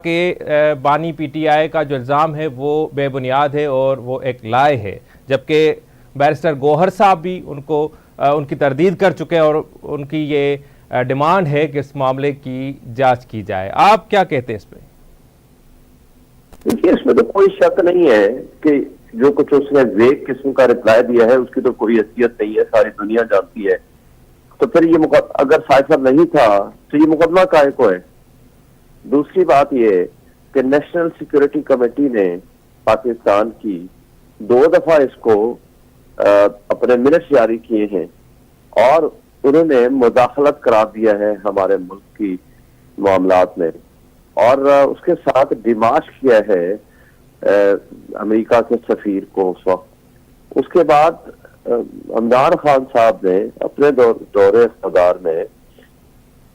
کہ بانی P T I کا جو الزام ہے وہ بے بنیاد ہے اور وہ ایک لائے ہے، جبکہ بیرسٹر گوہر صاحب بھی ان کی تردید کر چکے ہیں اور ان کی یہ ڈیمانڈ ہے کہ اس معاملے کی جانچ کی جائے. آپ کیا کہتے ہیں اس پہ؟ دیکھیے، اس میں تو کوئی شک نہیں ہے کہ جو کچھ اس نے ویک قسم کا رپلائی دیا ہے اس کی تو کوئی حیثیت نہیں ہے، ساری دنیا جانتی ہے. تو پھر یہ اگر سائفر نہیں تھا تو یہ مقدمہ کائے کو ہے؟ دوسری بات یہ کہ نیشنل سیکورٹی کمیٹی نے پاکستان کی 2 دفعہ اس کو اپنے منٹ جاری کیے ہیں اور انہوں نے مداخلت قرار دیا ہے ہمارے ملک کی معاملات میں، اور اس کے ساتھ ڈیمارچ کیا ہے امریکہ کے سفیر کو اس وقت. اس کے بعد عمران خان صاحب نے اپنے دور اقتدار میں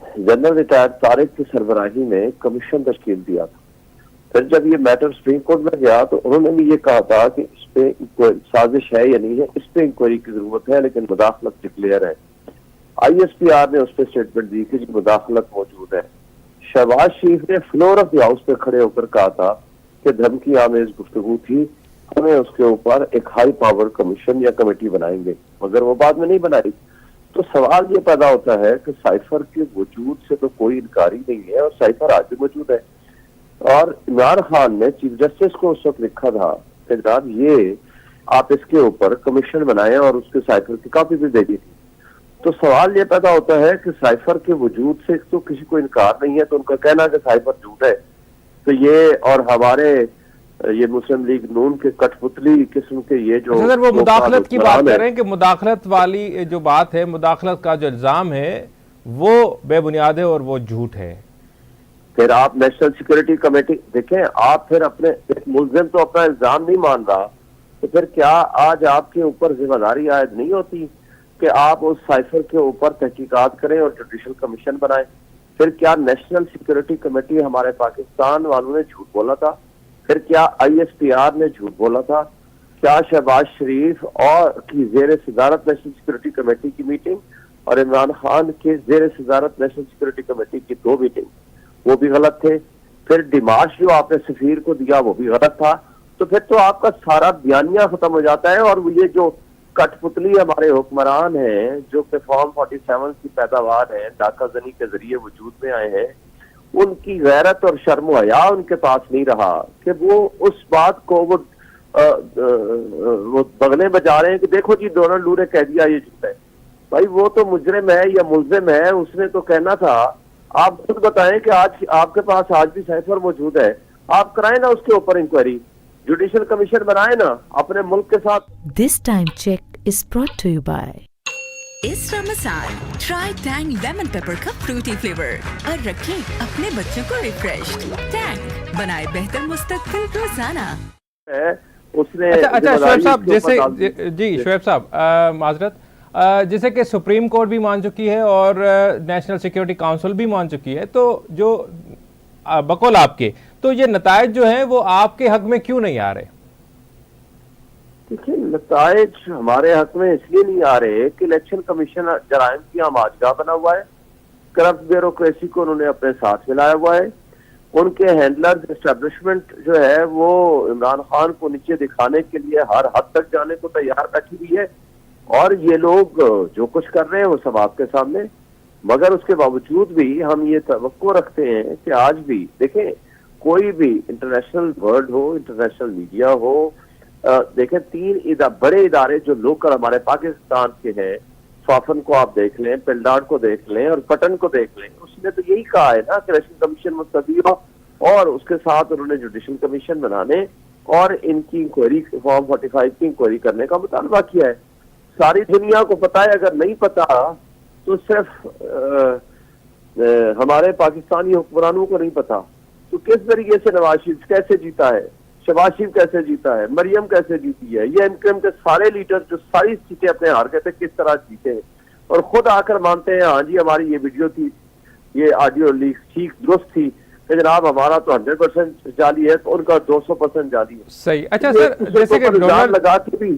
جنرل ریٹائر طارق کی سربراہی میں کمیشن تشکیل دیا تھا. پھر جب یہ میٹر سپریم کورٹ میں گیا تو انہوں نے بھی یہ کہا تھا کہ اس پہ سازش ہے یا نہیں ہے، اس پہ انکوائری کی ضرورت ہے، لیکن مداخلت ڈکلیئر ہے. آئی ایس پی آر نے اس پہ اسٹیٹمنٹ دی کہ مداخلت موجود ہے. شہباز شریف نے فلور آف دی ہاؤس پہ کھڑے ہو کر کہا تھا کہ دھمکی آمیز گفتگو تھی، ہمیں اس کے اوپر ایک ہائی پاور کمیشن یا کمیٹی بنائیں گے، مگر وہ بعد میں نہیں بنائی. تو سوال یہ پیدا ہوتا ہے کہ سائفر کے وجود سے تو کوئی انکاری نہیں ہے، اور سائفر آج بھی موجود ہے. اور عمران خان نے چیف جسٹس کو اس وقت لکھا تھا کہ جناب یہ آپ اس کے اوپر کمیشن بنائیں، اور اس کے سائفر کی کاپی بھی دے دی تھی. تو سوال یہ پیدا ہوتا ہے کہ سائفر کے وجود سے تو کسی کو انکار نہیں ہے، تو ان کا کہنا کہ سائفر جھوٹ ہے تو یہ، اور ہمارے یہ مسلم لیگ نون کے کٹ پتلی قسم کے یہ جو سر وہ مداخلت کی بات کر رہے ہیں کہ مداخلت والی جو بات ہے، مداخلت کا جو الزام ہے وہ بے بنیاد ہے اور وہ جھوٹ ہے. پھر آپ نیشنل سیکورٹی کمیٹی دیکھیں، آپ پھر اپنے ملزم تو اپنا الزام نہیں مان رہا، تو پھر کیا آج آپ کے اوپر ذمہ داری عائد نہیں ہوتی کہ آپ اس سائفر کے اوپر تحقیقات کریں اور جوڈیشل کمیشن بنائیں؟ پھر کیا نیشنل سیکورٹی کمیٹی ہمارے پاکستان والوں نے جھوٹ بولا تھا؟ پھر کیا آئی ایس پی آر نے جھوٹ بولا تھا؟ کیا شہباز شریف اور کی زیر صدارت نیشنل سیکورٹی کمیٹی کی میٹنگ اور عمران خان کے زیر صدارت نیشنل سیکورٹی کمیٹی کی 2 میٹنگ وہ بھی غلط تھے؟ پھر ڈیمارچ جو آپ نے سفیر کو دیا وہ بھی غلط تھا. تو پھر تو آپ کا سارا بیانیہ ختم ہو جاتا ہے. اور یہ جو کٹ پتلی ہمارے حکمران ہیں جو کہ فارم 47 کی پیداوار ہیں، ڈاکہ زنی کے ذریعے وجود میں آئے ہیں، ان کی غیرت اور شرم و حیا ان کے پاس نہیں رہا کہ وہ اس بات کو وہ بغلے بجا رہے ہیں کہ دیکھو جی ڈونلڈ لو نے کہہ دیا یہ جھوٹ ہے. بھائی وہ تو مجرم ہے یا ملزم ہے، اس نے تو کہنا تھا. آپ خود بتائیں کہ آج آپ کے پاس آج بھی سائفر موجود ہے، آپ کرائیں نا اس کے اوپر انکوائری، جوڈیشل کمیشن بنائیں نا اپنے ملک کے ساتھ. This time check is brought to you by اس Ramzan try tang lemon pepper کا فروٹی فلیور اور رکھیں اپنے بچوں کو ریفریشڈ. ٹینگ بنائے بہتر مستقبل روزانہ. اچھا شعیب صاحب، جیسے جی شعیب صاحب معذرت، جیسے کہ سپریم کورٹ بھی مان چکی ہے اور نیشنل سیکیورٹی کاؤنسل بھی مان چکی ہے، تو جو بقول آپ کے تو یہ نتائج جو ہیں وہ آپ کے حق میں کیوں نہیں آ رہے؟ دیکھیں، نتائج ہمارے حق میں اس لیے نہیں آ رہے کہ الیکشن کمیشن جرائم کی آماجگاہ بنا ہوا ہے، کرپٹ بیوروکریسی کو انہوں نے اپنے ساتھ ملایا ہوا ہے. ان کے ہینڈلرز اسٹیبلشمنٹ جو ہے وہ عمران خان کو نیچے دکھانے کے لیے ہر حد تک جانے کو تیار بیٹھی ہوئی ہے، اور یہ لوگ جو کچھ کر رہے ہیں وہ سب آپ کے سامنے. مگر اس کے باوجود بھی ہم یہ توقع رکھتے ہیں کہ آج بھی دیکھیں، کوئی بھی انٹرنیشنل ورلڈ ہو، انٹرنیشنل میڈیا ہو، دیکھیں 3 بڑے ادارے جو لوکل ہمارے پاکستان کے ہیں، فافن کو آپ دیکھ لیں، پلڈاٹ کو دیکھ لیں اور پٹن کو دیکھ لیں، اس نے تو یہی کہا ہے نا کہ الیکشن کمیشن مستدی ہو، اور اس کے ساتھ انہوں نے جوڈیشل کمیشن بنانے اور ان کی انکوائری فارم 45 کی انکوائری کرنے کا مطالبہ کیا ہے. ساری دنیا کو پتا ہے، اگر نہیں پتا تو صرف ہمارے پاکستانی حکمرانوں کو نہیں پتا. تو کس طریقے سے نواز شریف کیسے جیتا ہے، شہباز شریف کیسے جیتا ہے، مریم کیسے جیتی ہے، یہ MKM کے سارے لیڈر جو ساری سیٹیں اپنے ہار گئے تھے کس طرح جیتے ہیں، اور خود آ کر مانتے ہیں ہاں جی ہماری یہ ویڈیو تھی، یہ آڈیو لیک ٹھیک درست تھی کہ جناب ہمارا تو 100% جعلی ہے تو ان کا 200% جعلی ہے. صحیح. اچھا سر، جیسے کہ لگا کے بھی